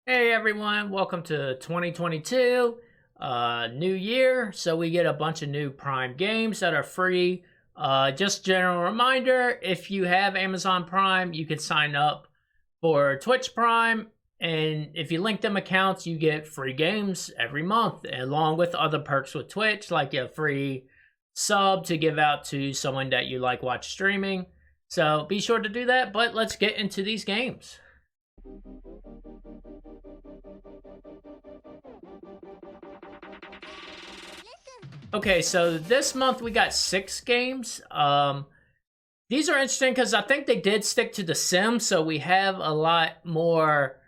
Hey everyone, welcome to 2022, new year. So we get a bunch of new Prime games that are free. Just general reminder, if you have Amazon Prime, you can sign up for Twitch Prime. And if you link them accounts, you get free games every month, along with other perks with Twitch, like a free sub to give out to someone that you like watch streaming. So be sure to do that, but let's get into these games. Okay, so this month we got 6 games. These are interesting because I think they did stick to The Sims, so we have a lot more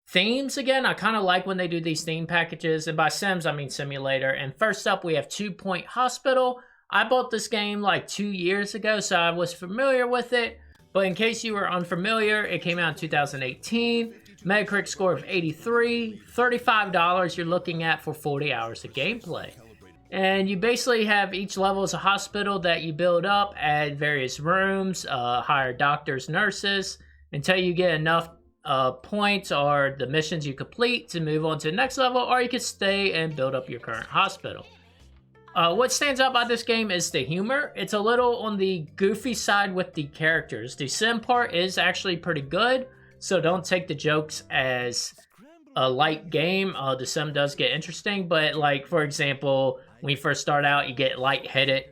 themes again. I kind of like when they do these theme packages, and by Sims I mean simulator. And first up we have 2 Point Hospital. I bought this game like 2 years ago, so I was familiar with it. But in case you were unfamiliar, it came out in 2018. Metacritic score of 83, $35 you're looking at for 40 hours of gameplay. And you basically have each level as a hospital that you build up, add various rooms, hire doctors, nurses, until you get enough points or the missions you complete to move on to the next level, or you can stay and build up your current hospital. What stands out about this game is the humor. It's a little on the goofy side with the characters. The sim part is actually pretty good, so don't take the jokes as a light game. The sim does get interesting, but like, for example, when you first start out, you get lightheaded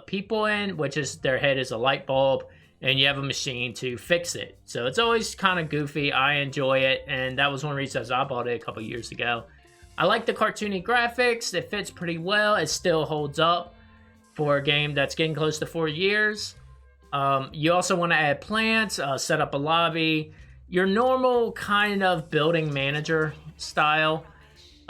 people in, which is their head is a light bulb, and you have a machine to fix it. So it's always kind of goofy. I enjoy it, and that was one reason I bought it a couple years ago. I like the cartoony graphics. It fits pretty well. It still holds up for a game that's getting close to 4 years. You also want to add plants, set up a lobby, your normal kind of building manager style.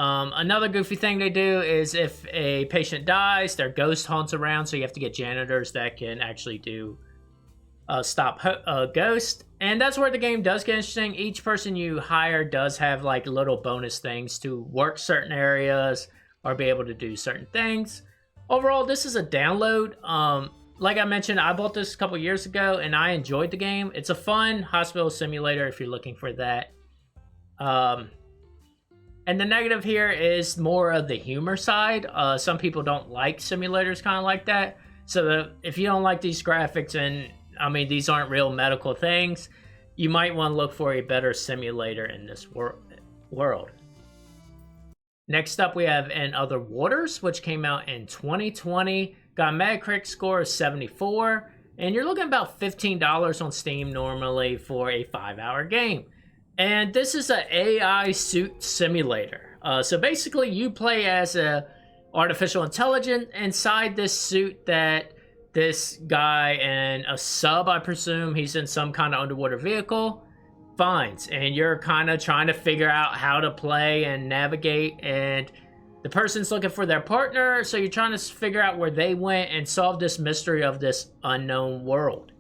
Another goofy thing they do is if a patient dies, their ghost haunts around, so you have to get janitors that can actually do stop ghost. And that's where the game does get interesting. Each person you hire does have like little bonus things to work certain areas or be able to do certain things. Overall, this is a download. Like I mentioned, I bought this a couple years ago and I enjoyed the game. It's a fun hospital simulator if you're looking for that. And the negative here is more of the humor side. Some people don't like simulators kind of like that. So if you don't like these graphics, and I mean, these aren't real medical things, you might want to look for a better simulator in this world. Next up, we have In Other Waters, which came out in 2020. Got a Metacritic score of 74. And you're looking at about $15 on Steam normally for a 5-hour game. And this is an AI suit simulator. So basically, you play as a artificial intelligence inside this suit that this guy and a sub, I presume, he's in some kind of underwater vehicle, finds. And you're kind of trying to figure out how to play and navigate. And the person's looking for their partner, so you're trying to figure out where they went and solve this mystery of this unknown world.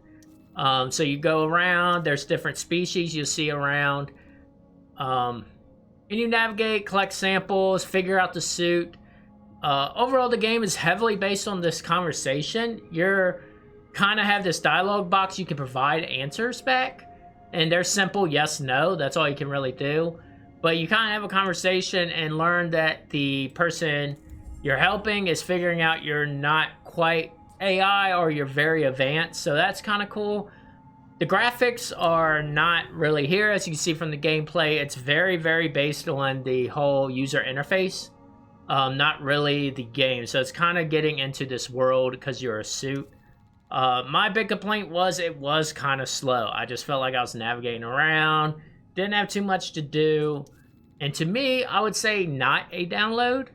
So you go around, there's different species you see around, and you navigate, collect samples, figure out the suit. Overall, the game is heavily based on this conversation. You're kind of have this dialogue box you can provide answers back, and they're simple yes, no, that's all you can really do. But you kind of have a conversation and learn that the person you're helping is figuring out you're not quite AI or you're very advanced, so that's kind of cool. The graphics are not really here, as you can see from the gameplay. It's very, very based on the whole user interface, not really the game. So it's kind of getting into this world because you're a suit. My big complaint was it was kind of slow. I just felt like I was navigating around, didn't have too much to do, and to me, I would say not a download.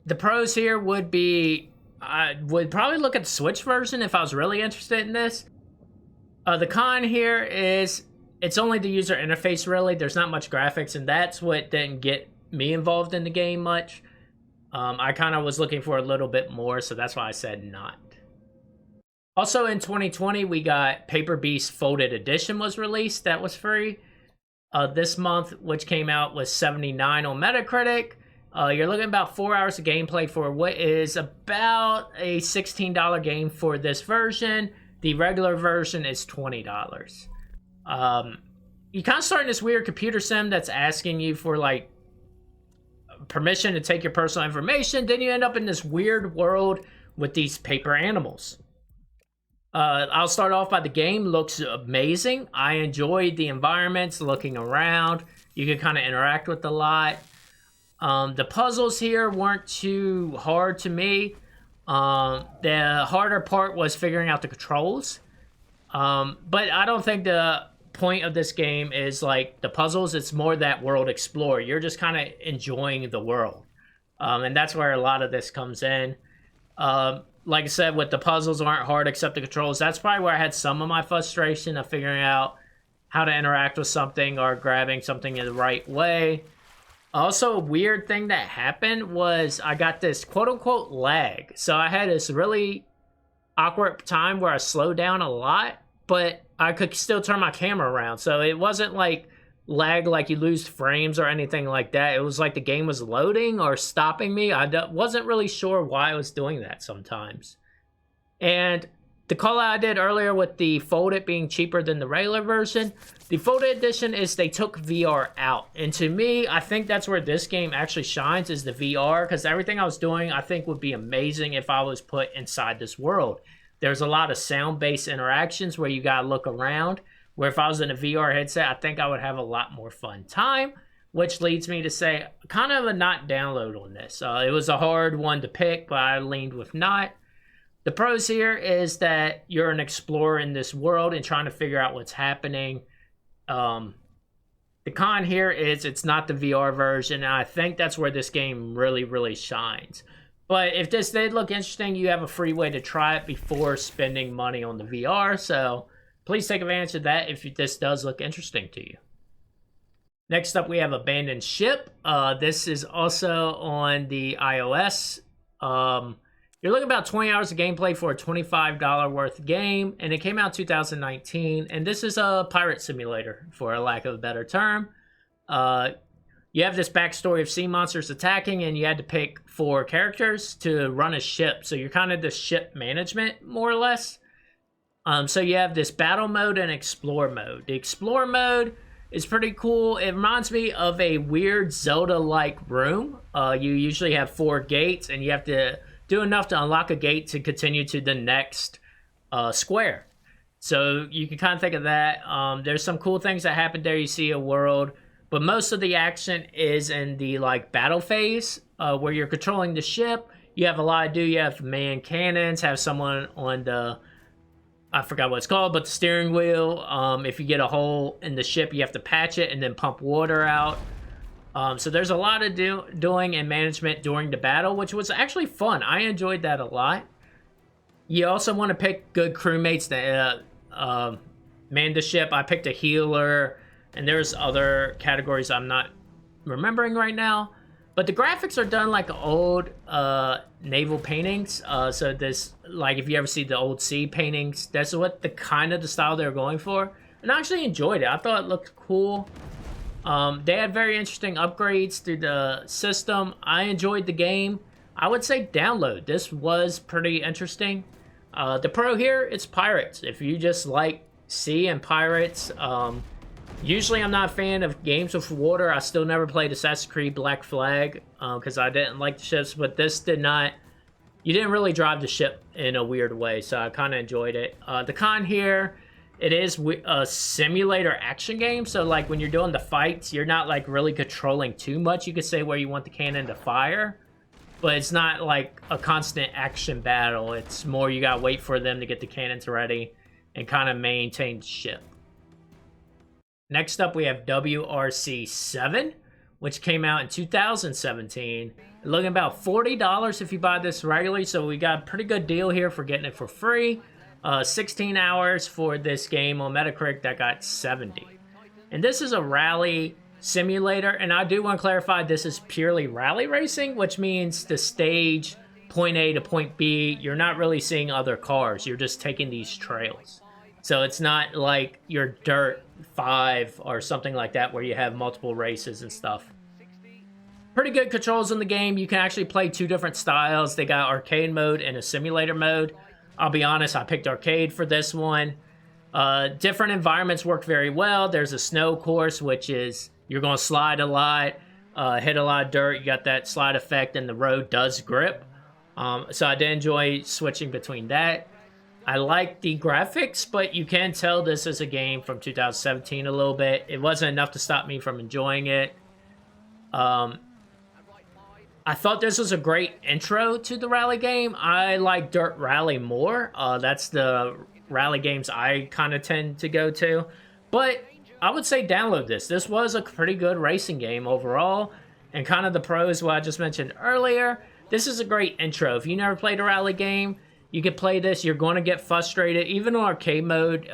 The pros here would be, I would probably look at the Switch version if I was really interested in this. The con here is it's only the user interface, really. There's not much graphics, and that's what didn't get me involved in the game much. I kind of was looking for a little bit more, so that's why I said not. Also in 2020, we got Paper Beast Folded Edition was released. That was free. This month, which came out, was 79 on Metacritic. You're looking at about 4 hours of gameplay for what is about a $16 game for this version. The regular version is $20. you kind of start in this weird computer sim that's asking you for like permission to take your personal information. Then you end up in this weird world with these paper animals. I'll start off by the game looks amazing. I enjoyed the environments, looking around. You can kind of interact with a lot. The puzzles here weren't too hard to me. The harder part was figuring out the controls. But I don't think the point of this game is like the puzzles. It's more that world explore. You're just kind of enjoying the world. And that's where a lot of this comes in. Like I said, with the puzzles aren't hard except the controls. That's probably where I had some of my frustration of figuring out how to interact with something or grabbing something in the right way. Also, a weird thing that happened was I got this quote-unquote lag. So I had this really awkward time where I slowed down a lot, but I could still turn my camera around. So it wasn't like lag like you lose frames or anything like that. It was like the game was loading or stopping me. I wasn't really sure why I was doing that sometimes. And the call out I did earlier with the folded being cheaper than the regular version, the folded edition is they took VR out. And to me, I think that's where this game actually shines is the VR, because everything I was doing I think would be amazing if I was put inside this world. There's a lot of sound-based interactions where you gotta look around, where if I was in a VR headset, I think I would have a lot more fun time, which leads me to say kind of a not download on this. It was a hard one to pick, but I leaned with not. The pros here is that you're an explorer in this world and trying to figure out what's happening. The con here is it's not the VR version, and I think that's where this game really, really shines. But if this did look interesting, you have a free way to try it before spending money on the VR, so please take advantage of that if this does look interesting to you. Next up, we have Abandoned Ship. This is also on the iOS. You're looking about 20 hours of gameplay for a $25 worth game, and it came out 2019, and this is a pirate simulator, for a lack of a better term. You have this backstory of sea monsters attacking, and you had to pick 4 characters to run a ship, so you're kind of the ship management, more or less. So you have this battle mode and explore mode. The explore mode is pretty cool. It reminds me of a weird Zelda-like room. You usually have 4 gates, and you have to do enough to unlock a gate to continue to the next square. So you can kind of think of that. There's some cool things that happen there. You see a world, but most of the action is in the like battle phase where you're controlling the ship. You have a lot to do. You have man cannons, have someone on the, I forgot what it's called, but the steering wheel. If you get a hole in the ship, you have to patch it and then pump water out. So there's a lot of doing and management during the battle, which was actually fun. I enjoyed that a lot. You also want to pick good crewmates that man the ship. I picked a healer, and there's other categories I'm not remembering right now. But the graphics are done like old naval paintings. So this, like if you ever see the old sea paintings, that's what the kind of the style they're going for. And I actually enjoyed it. I thought it looked cool. They had very interesting upgrades through the system. I enjoyed the game. I would say download. This was pretty interesting. The pro here, it's pirates. If you just like sea and pirates, usually I'm not a fan of games with water. I still never played Assassin's Creed Black Flag because I didn't like the ships, but this did not. You didn't really drive the ship in a weird way, so I kind of enjoyed it. The con here, it is a simulator action game, so like when you're doing the fights, you're not like really controlling too much. You could say where you want the cannon to fire, but it's not like a constant action battle. It's more you gotta wait for them to get the cannons ready and kind of maintain the ship. Next up, we have WRC 7, which came out in 2017. Looking about $40 if you buy this regularly, so we got a pretty good deal here for getting it for free. 16 hours for this game on Metacritic that got 70. And this is a rally simulator, and I do want to clarify this is purely rally racing, which means the stage point A to point B, you're not really seeing other cars, you're just taking these trails. So it's not like your Dirt 5 or something like that where you have multiple races and stuff. Pretty good controls in the game. You can actually play 2 different styles. They got arcade mode and a simulator mode. I'll be honest, I picked arcade for this one. Different environments work very well. There's a snow course, which is you're going to slide a lot, hit a lot of dirt. You got that slide effect, and the road does grip. So I did enjoy switching between that. I like the graphics, but you can tell this is a game from 2017 a little bit. It wasn't enough to stop me from enjoying it. I thought this was a great intro to the rally game. I like Dirt Rally more. That's the rally games I kind of tend to go to. But I would say download this. This was a pretty good racing game overall. And kind of the pros, what I just mentioned earlier. This is a great intro. If you never played a rally game, you can play this. You're going to get frustrated. Even in arcade mode,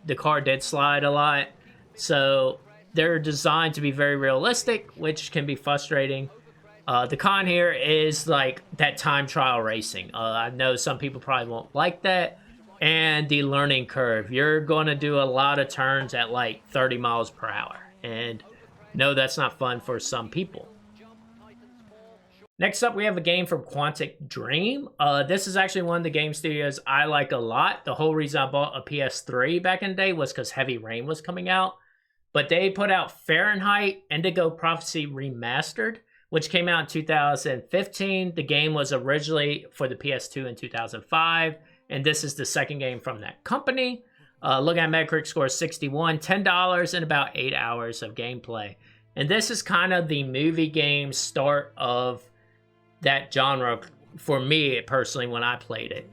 the car did slide a lot. So they're designed to be very realistic, which can be frustrating. The con here is like that time trial racing. I know some people probably won't like that. And the learning curve. You're going to do a lot of turns at like 30 miles per hour. And no, that's not fun for some people. Next up, we have a game from Quantic Dream. This is actually one of the game studios I like a lot. The whole reason I bought a PS3 back in the day was because Heavy Rain was coming out. But they put out Fahrenheit Indigo Prophecy Remastered, which came out in 2015. The game was originally for the PS2 in 2005, and this is the second game from that company. Looking at Metacritic score 61, $10, and about 8 hours of gameplay. And this is kind of the movie game start of that genre for me personally when I played it.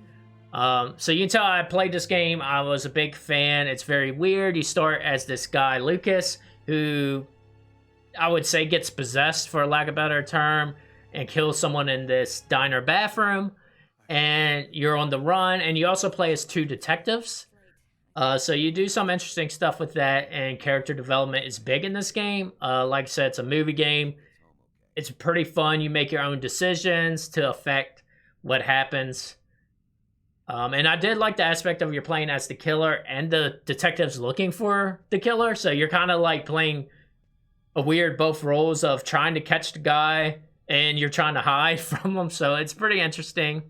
So you can tell I played this game. I was a big fan. It's very weird. You start as this guy, Lucas, who I would say gets possessed, for lack of a better term, and kills someone in this diner bathroom. And you're on the run. And you also play as two detectives. So you do some interesting stuff with that. And character development is big in this game. Like I said, it's a movie game. It's pretty fun. You make your own decisions to affect what happens. And I did like the aspect of you're playing as the killer and the detectives looking for the killer. So you're kind of like playing a weird both roles of trying to catch the guy and you're trying to hide from him. So it's pretty interesting.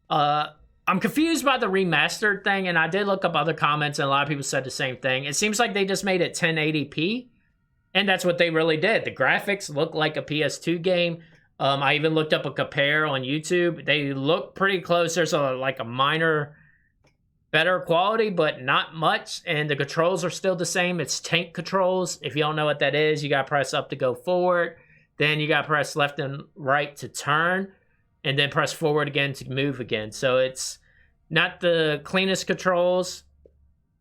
I'm confused by the remastered thing, and I did look up other comments, and a lot of people said the same thing. It seems like they just made it 1080p. And that's what they really did. The graphics look like a PS2 game. I even looked up a compare on YouTube. They look pretty close. There's like a minor better quality, but not much. And the controls are still the same. It's tank controls. If you don't know what that is, you got to press up to go forward. Then you got to press left and right to turn. And then press forward again to move again. So it's not the cleanest controls.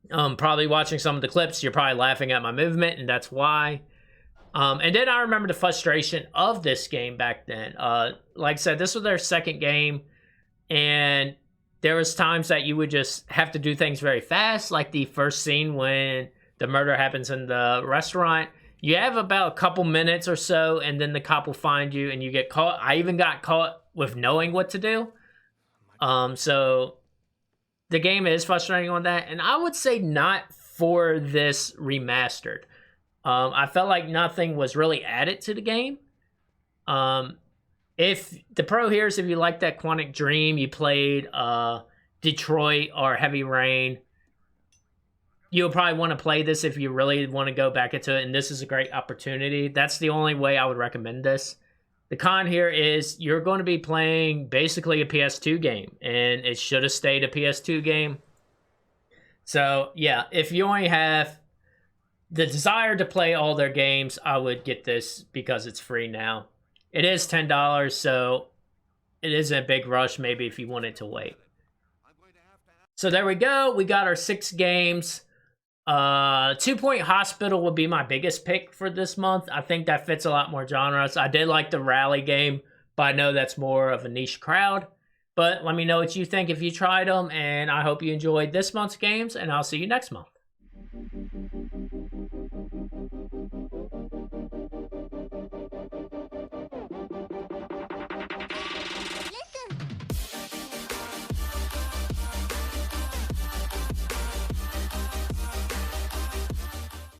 Probably watching some of the clips, you're probably laughing at my movement, and that's why. And then I remember the frustration of this game back then. Like I said, this was their second game, and there was times that you would just have to do things very fast, like the first scene when the murder happens in the restaurant. You have about a couple minutes or so, and then the cop will find you, and you get caught. I even got caught with knowing what to do. So the game is frustrating on that, and I would say not for this remastered. I felt like nothing was really added to the game. If the pro here is if you like that Quantic Dream, you played Detroit or Heavy Rain, you'll probably want to play this if you really want to go back into it, and this is a great opportunity. That's the only way I would recommend this. The con here is you're going to be playing basically a PS2 game, and it should have stayed a PS2 game. So, yeah, if you only have the desire to play all their games, I would get this because it's free now. It is $10, so it isn't a big rush maybe if you wanted to wait. So there we go. We got our 6 games. 2 Point Hospital would be my biggest pick for this month. I think that fits a lot more genres. I did like the rally game, but I know that's more of a niche crowd. But let me know what you think if you tried them, and I hope you enjoyed this month's games, and I'll see you next month.